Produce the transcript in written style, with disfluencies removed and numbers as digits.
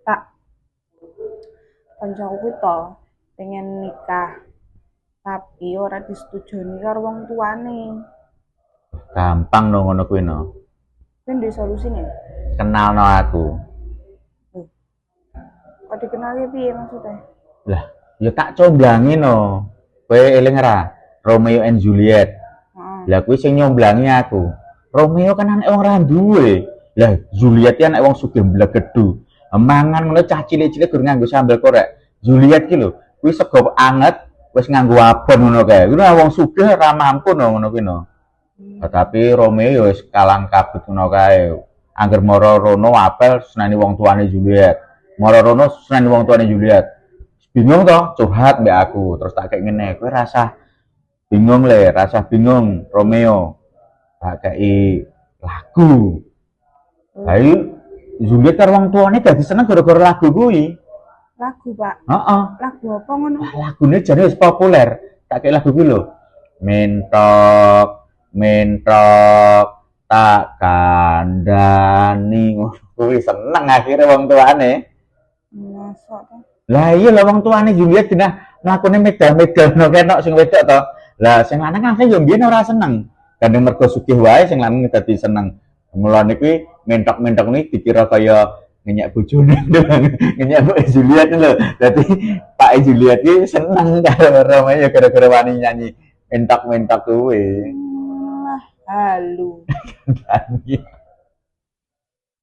Pak, kancaku kuwi to pengen nikah, tapi ora disetujoni karo wong tuane. Gampang no ngono kuwi no. Kuwi ndek solusine? Kenal no aku. Loh, kok dikenalnya piye maksudnya? Lah, ya tak comblangi no. Kowe eling ra? Romeo and Juliet. Heeh. Lah kuwi sing nyomblangi aku. Romeo kan anak wong ra duwe. Lah Juliet ki anak wong sugih blegedu. Mangan ngono cah cilik-cilik gur nganggo sambel korek. Juliet ki lho, kuwi sego anget wis nganggo abon ngono kae. Kuwi wong sugih ra mampu no ngono kuwi no. Tetapi Romeo ya wis kalang kabut ngono kae. Angger mara rono apel senani wong tuane Juliet. Mara rono senani wong tuane Juliet. Bingung toh, curhat mbak aku. Terus tak kayak ngene, kowe rasa bingung le, rasa bingung Romeo. Tak kayak lagu. Ayo Juliet karo wong tuane dadi seneng gara-gara lagu kuwi. Lagu, Pak. Heeh. Lagu apa ngono? Lagune jane wis populer. Tak kayak lagu kuwi lho. Mentok, mentok, tak kandani. Kuwi seneng akhirnya wong tuane. Masa to? Lah iya lah wong tuane Juliet dina mlakune medal-medal no kenok sing wedok to. Lah sing lanang asli yo mbiyen ora seneng. Kadang mergo sugih wae sing lanang dadi seneng. Mulane kuwi mentok-mentok nih dikira kaya ngenyak bojone ngenyak Mbak Juliet lho. Dadi Pak Juliet ki seneng karo Romeo gara-gara wani nyanyi mentok-mentok kuwi. Halu.